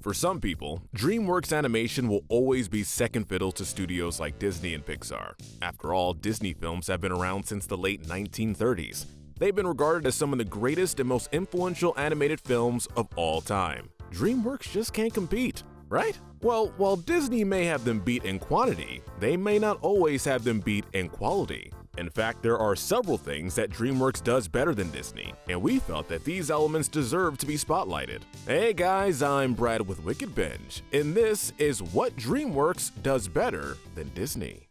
For some people, Dreamworks Animation will always be second fiddle to studios like Disney and Pixar. After all, Disney films have been around since the late 1930s. They've been regarded as some of the greatest and most influential animated films of all time. Dreamworks just can't compete, right? Well, while Disney may have them beat in quantity, they may not always have them beat in quality. In fact, there are several things that Dreamworks does better than Disney, and we felt that these elements deserve to be spotlighted. Hey guys, I'm Brad with Wicked Binge, and this is what Dreamworks does better than Disney.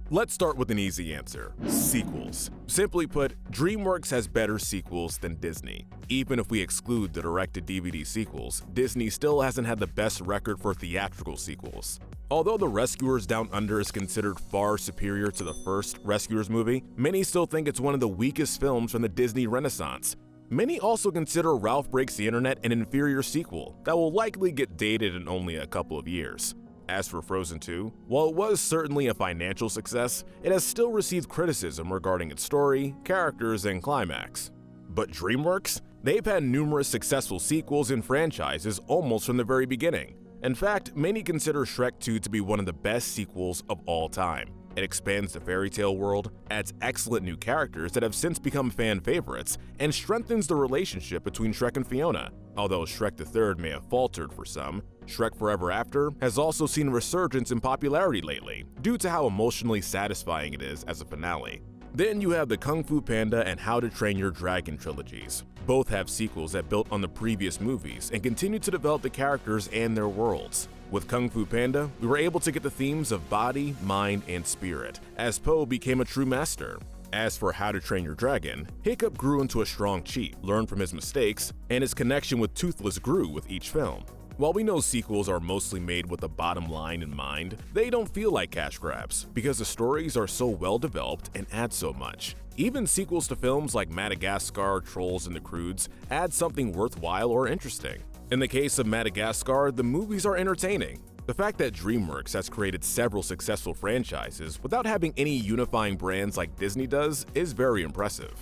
Let's start with an easy answer: sequels. Simply put, Dreamworks has better sequels than Disney. Even if we exclude the direct-to-DVD sequels, Disney still hasn't had the best record for theatrical sequels. Although The Rescuers Down Under is considered far superior to the first Rescuers movie, many still think it's one of the weakest films from the Disney Renaissance. Many also consider Ralph Breaks the Internet an inferior sequel that will likely get dated in only a couple of years. As for Frozen 2, while it was certainly a financial success, it has still received criticism regarding its story, characters, and climax. But Dreamworks? They've had numerous successful sequels and franchises almost from the very beginning. In fact, many consider Shrek 2 to be one of the best sequels of all time. It expands the fairy tale world, adds excellent new characters that have since become fan favorites, and strengthens the relationship between Shrek and Fiona. Although Shrek the Third may have faltered for some, Shrek Forever After has also seen a resurgence in popularity lately due to how emotionally satisfying it is as a finale. Then you have the Kung Fu Panda and How to Train Your Dragon trilogies. Both have sequels that built on the previous movies and continue to develop the characters and their worlds. With Kung Fu Panda, we were able to get the themes of body, mind, and spirit, as Po became a true master. As for How to Train Your Dragon, Hiccup grew into a strong chief, learned from his mistakes, and his connection with Toothless grew with each film. While we know sequels are mostly made with the bottom line in mind, they don't feel like cash grabs because the stories are so well developed and add so much. Even sequels to films like Madagascar, Trolls, and the Croods add something worthwhile or interesting. In the case of Madagascar, the movies are entertaining. The fact that Dreamworks has created several successful franchises without having any unifying brands like Disney does is very impressive.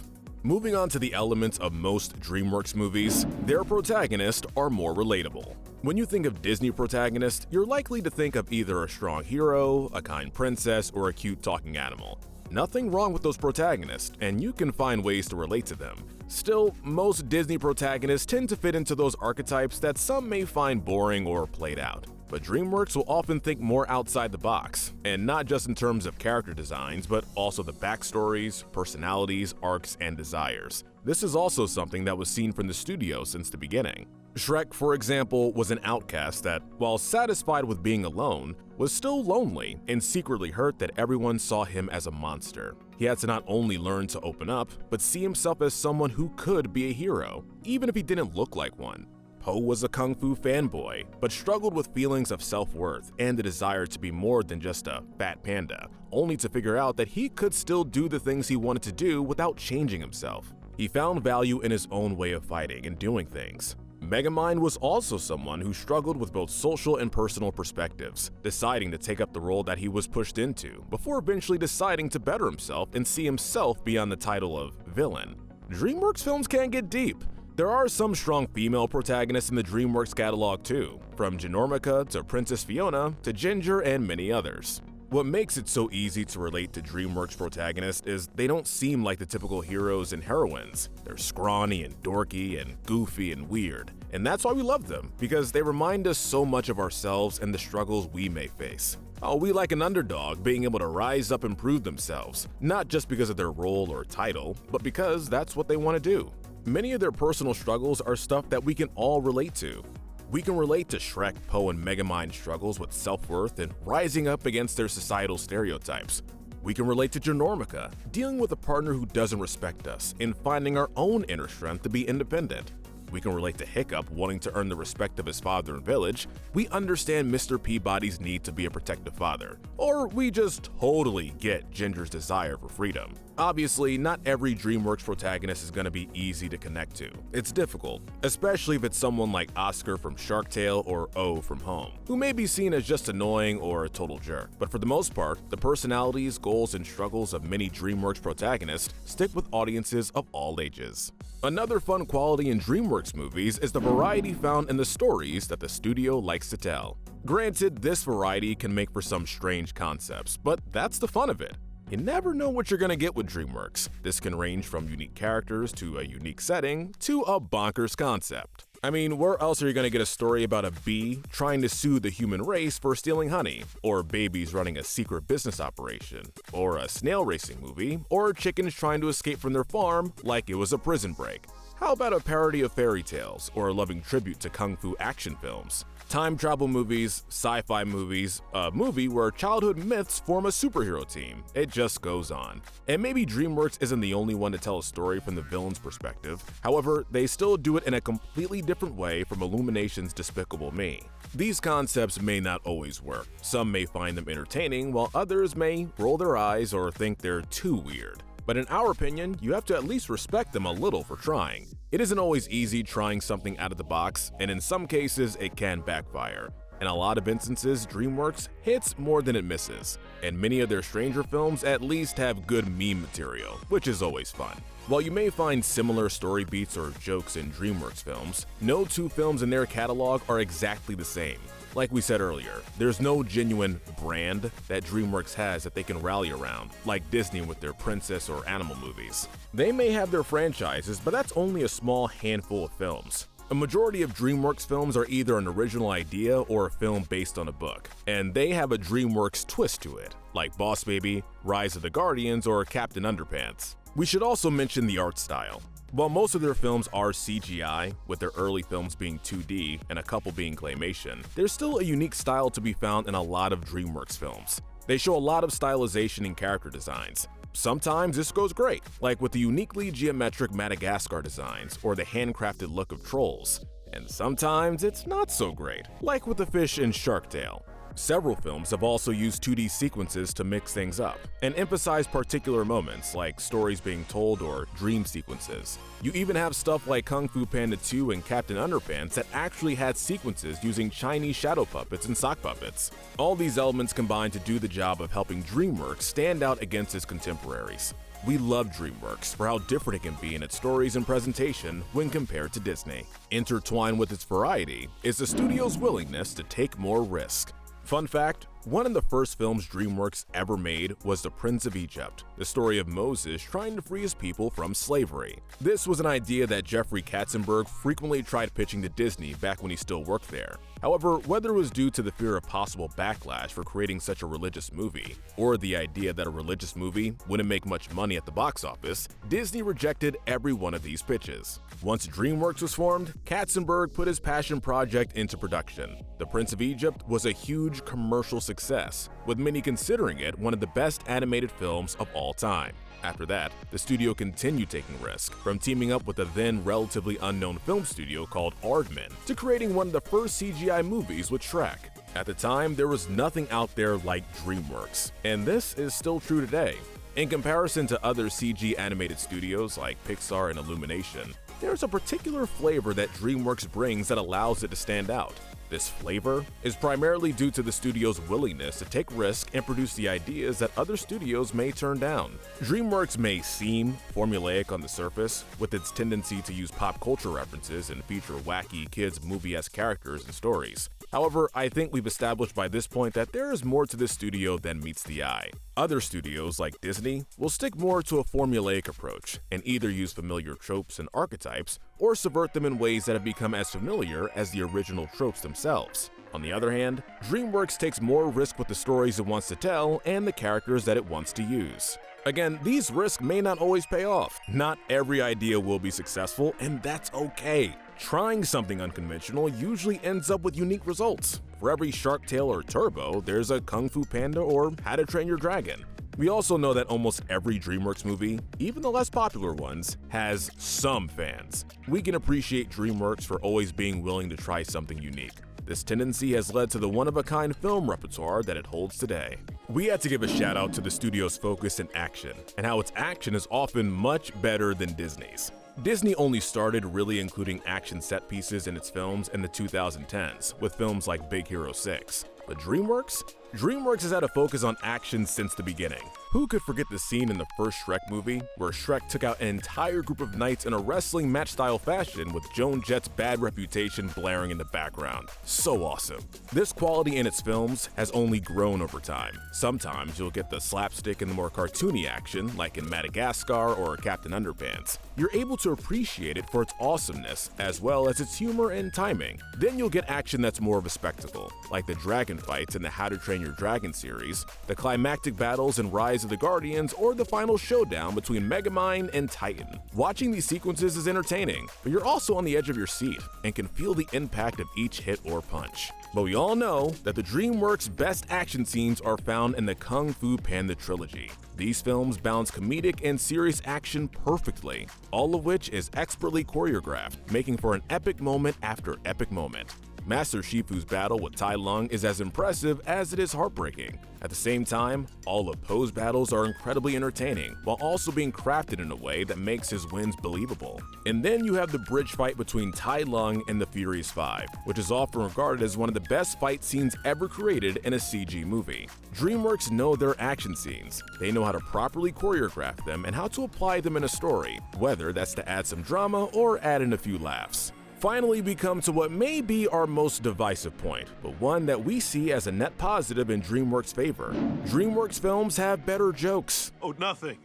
Moving on to the elements of most Dreamworks movies, their protagonists are more relatable. When you think of Disney protagonists, you're likely to think of either a strong hero, a kind princess, or a cute talking animal. Nothing wrong with those protagonists, and you can find ways to relate to them. Still, most Disney protagonists tend to fit into those archetypes that some may find boring or played out. But Dreamworks will often think more outside the box, and not just in terms of character designs, but also the backstories, personalities, arcs, and desires. This is also something that was seen from the studio since the beginning. Shrek, for example, was an outcast that, while satisfied with being alone, was still lonely and secretly hurt that everyone saw him as a monster. He had to not only learn to open up, but see himself as someone who could be a hero, even if he didn't look like one. Po was a kung fu fanboy, but struggled with feelings of self-worth and the desire to be more than just a fat panda, only to figure out that he could still do the things he wanted to do without changing himself. He found value in his own way of fighting and doing things. Megamind was also someone who struggled with both social and personal perspectives, deciding to take up the role that he was pushed into, before eventually deciding to better himself and see himself beyond the title of villain. Dreamworks films can get deep. There are some strong female protagonists in the Dreamworks catalog too, from Genormica to Princess Fiona to Ginger and many others. What makes it so easy to relate to Dreamworks protagonists is they don't seem like the typical heroes and heroines. They're scrawny and dorky and goofy and weird. And that's why we love them, because they remind us so much of ourselves and the struggles we may face. Oh, we like an underdog being able to rise up and prove themselves, not just because of their role or title, but because that's what they want to do. Many of their personal struggles are stuff that we can all relate to. We can relate to Shrek, Po, and Megamind's struggles with self-worth and rising up against their societal stereotypes. We can relate to Genormica, dealing with a partner who doesn't respect us and finding our own inner strength to be independent. We can relate to Hiccup wanting to earn the respect of his father and village. We understand Mr. Peabody's need to be a protective father. Or we just totally get Ginger's desire for freedom. Obviously, not every Dreamworks protagonist is going to be easy to connect to. It's difficult, especially if it's someone like Oscar from Shark Tale or O from Home, who may be seen as just annoying or a total jerk. But for the most part, the personalities, goals, and struggles of many Dreamworks protagonists stick with audiences of all ages. Another fun quality in Dreamworks movies is the variety found in the stories that the studio likes to tell. Granted, this variety can make for some strange concepts, but that's the fun of it. You never know what you're gonna get with Dreamworks. This can range from unique characters to a unique setting to a bonkers concept. I mean, where else are you gonna get a story about a bee trying to sue the human race for stealing honey, or babies running a secret business operation, or a snail racing movie, or chickens trying to escape from their farm like it was a prison break? How about a parody of fairy tales, or a loving tribute to kung fu action films? Time travel movies, sci-fi movies, a movie where childhood myths form a superhero team. It just goes on. And maybe Dreamworks isn't the only one to tell a story from the villain's perspective. However, they still do it in a completely different way from Illumination's Despicable Me. These concepts may not always work. Some may find them entertaining, while others may roll their eyes or think they're too weird. But in our opinion, you have to at least respect them a little for trying. It isn't always easy trying something out of the box, and in some cases, it can backfire. In a lot of instances, Dreamworks hits more than it misses, and many of their stranger films at least have good meme material, which is always fun. While you may find similar story beats or jokes in Dreamworks films, no two films in their catalog are exactly the same. Like we said earlier, there's no genuine brand that Dreamworks has that they can rally around, like Disney with their princess or animal movies. They may have their franchises, but that's only a small handful of films. A majority of Dreamworks films are either an original idea or a film based on a book, and they have a Dreamworks twist to it, like Boss Baby, Rise of the Guardians, or Captain Underpants. We should also mention the art style. While most of their films are CGI, with their early films being 2D and a couple being claymation, there's still a unique style to be found in a lot of Dreamworks films. They show a lot of stylization in character designs. Sometimes this goes great, like with the uniquely geometric Madagascar designs or the handcrafted look of trolls. And sometimes it's not so great, like with the fish in Shark Tale. Several films have also used 2D sequences to mix things up and emphasize particular moments like stories being told or dream sequences. You even have stuff like Kung Fu Panda 2 and Captain Underpants that actually had sequences using Chinese shadow puppets and sock puppets. All these elements combine to do the job of helping Dreamworks stand out against its contemporaries. We love Dreamworks for how different it can be in its stories and presentation when compared to Disney. Intertwined with its variety is the studio's willingness to take more risk. Fun fact, one of the first films Dreamworks ever made was The Prince of Egypt, the story of Moses trying to free his people from slavery. This was an idea that Jeffrey Katzenberg frequently tried pitching to Disney back when he still worked there. However, whether it was due to the fear of possible backlash for creating such a religious movie, or the idea that a religious movie wouldn't make much money at the box office, Disney rejected every one of these pitches. Once Dreamworks was formed, Katzenberg put his passion project into production. The Prince of Egypt was a huge commercial success, with many considering it one of the best animated films of all time. After that, the studio continued taking risks, from teaming up with a then relatively unknown film studio called Aardman to creating one of the first CGI movies with Shrek. At the time, there was nothing out there like Dreamworks, and this is still true today. In comparison to other CG animated studios like Pixar and Illumination, there's a particular flavor that Dreamworks brings that allows it to stand out. This flavor is primarily due to the studio's willingness to take risks and produce the ideas that other studios may turn down. Dreamworks may seem formulaic on the surface, with its tendency to use pop culture references and feature wacky kids' movie-esque characters and stories. However, I think we've established by this point that there is more to this studio than meets the eye. Other studios, like Disney, will stick more to a formulaic approach and either use familiar tropes and archetypes or subvert them in ways that have become as familiar as the original tropes themselves. On the other hand, Dreamworks takes more risk with the stories it wants to tell and the characters that it wants to use. Again, these risks may not always pay off. Not every idea will be successful, and that's okay. Trying something unconventional usually ends up with unique results. For every Shark Tale or Turbo, there's a Kung Fu Panda or How to Train Your Dragon. We also know that almost every DreamWorks movie, even the less popular ones, has some fans. We can appreciate DreamWorks for always being willing to try something unique. This tendency has led to the one-of-a-kind film repertoire that it holds today. We had to give a shout out to the studio's focus in action, and how its action is often much better than Disney's. Disney only started really including action set pieces in its films in the 2010s, with films like Big Hero 6. But DreamWorks has had a focus on action since the beginning. Who could forget the scene in the first Shrek movie, where Shrek took out an entire group of knights in a wrestling match-style fashion with Joan Jett's bad reputation blaring in the background? So awesome. This quality in its films has only grown over time. Sometimes you'll get the slapstick and the more cartoony action, like in Madagascar or Captain Underpants. You're able to appreciate it for its awesomeness, as well as its humor and timing. Then you'll get action that's more of a spectacle, like the dragon fights in the How to Train Your Dragon series, the climactic battles in Rise of the Guardians, or the final showdown between Megamind and Titan. Watching these sequences is entertaining, but you're also on the edge of your seat and can feel the impact of each hit or punch. But we all know that the DreamWorks' best action scenes are found in the Kung Fu Panda trilogy. These films balance comedic and serious action perfectly, all of which is expertly choreographed, making for an epic moment after epic moment. Master Shifu's battle with Tai Lung is as impressive as it is heartbreaking. At the same time, all of Po's battles are incredibly entertaining, while also being crafted in a way that makes his wins believable. And then you have the bridge fight between Tai Lung and the Furious Five, which is often regarded as one of the best fight scenes ever created in a CG movie. DreamWorks know their action scenes. They know how to properly choreograph them and how to apply them in a story, whether that's to add some drama or add in a few laughs. Finally, we come to what may be our most divisive point, but one that we see as a net positive in DreamWorks' favor. DreamWorks films have better jokes. Oh, nothing,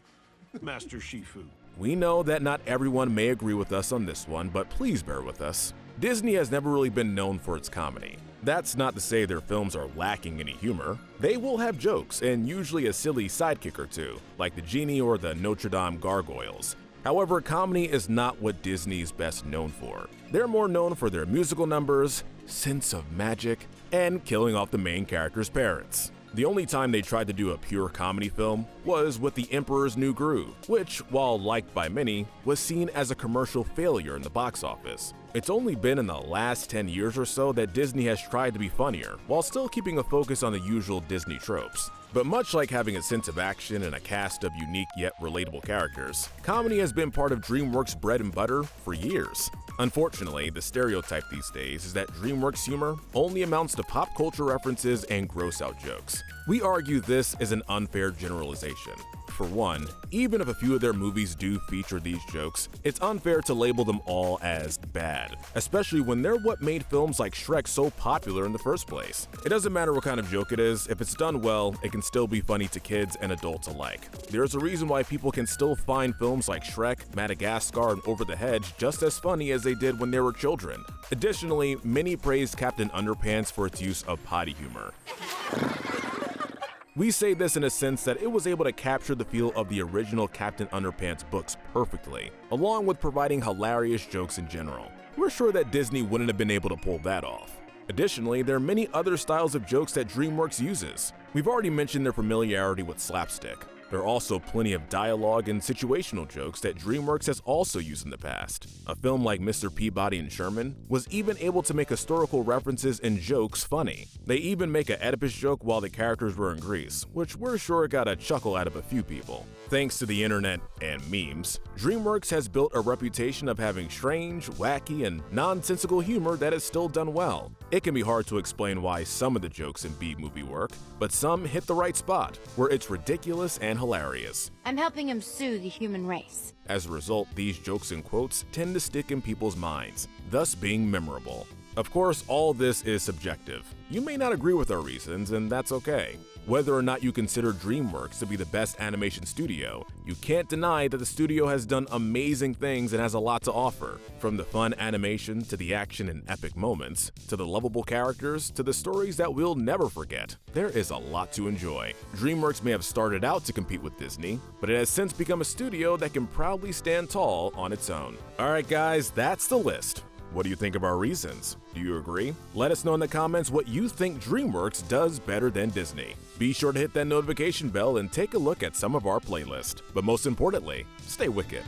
Master Shifu. We know that not everyone may agree with us on this one, but please bear with us. Disney has never really been known for its comedy. That's not to say their films are lacking any humor. They will have jokes, and usually a silly sidekick or two, like the genie or the Notre Dame gargoyles. However, comedy is not what Disney is best known for. They're more known for their musical numbers, sense of magic, and killing off the main character's parents. The only time they tried to do a pure comedy film was with The Emperor's New Groove, which, while liked by many, was seen as a commercial failure in the box office. It's only been in the last 10 years or so that Disney has tried to be funnier, while still keeping a focus on the usual Disney tropes. But much like having a sense of action and a cast of unique yet relatable characters, comedy has been part of DreamWorks' bread and butter for years. Unfortunately, the stereotype these days is that DreamWorks humor only amounts to pop culture references and gross-out jokes. We argue this is an unfair generalization. For one, even if a few of their movies do feature these jokes, it's unfair to label them all as bad, especially when they're what made films like Shrek so popular in the first place. It doesn't matter what kind of joke it is, if it's done well, it can still be funny to kids and adults alike. There's a reason why people can still find films like Shrek, Madagascar, and Over the Hedge just as funny as they did when they were children. Additionally, many praise Captain Underpants for its use of potty humor. We say this in a sense that it was able to capture the feel of the original Captain Underpants books perfectly, along with providing hilarious jokes in general. We're sure that Disney wouldn't have been able to pull that off. Additionally, there are many other styles of jokes that DreamWorks uses. We've already mentioned their familiarity with slapstick. There are also plenty of dialogue and situational jokes that DreamWorks has also used in the past. A film like Mr. Peabody and Sherman was even able to make historical references and jokes funny. They even make an Oedipus joke while the characters were in Greece, which we're sure got a chuckle out of a few people. Thanks to the internet and memes, DreamWorks has built a reputation of having strange, wacky, and nonsensical humor that is still done well. It can be hard to explain why some of the jokes in B-movie work, but some hit the right spot, where it's ridiculous and hilarious. I'm helping him sue the human race. As a result, these jokes and quotes tend to stick in people's minds, thus being memorable. Of course, all this is subjective. You may not agree with our reasons, and that's okay. Whether or not you consider DreamWorks to be the best animation studio, you can't deny that the studio has done amazing things and has a lot to offer. From the fun animation to the action and epic moments, to the lovable characters, to the stories that we'll never forget, there is a lot to enjoy. DreamWorks may have started out to compete with Disney, but it has since become a studio that can proudly stand tall on its own. Alright guys, that's the list. What do you think of our reasons? Do you agree? Let us know in the comments what you think DreamWorks does better than Disney. Be sure to hit that notification bell and take a look at some of our playlists. But most importantly, stay wicked.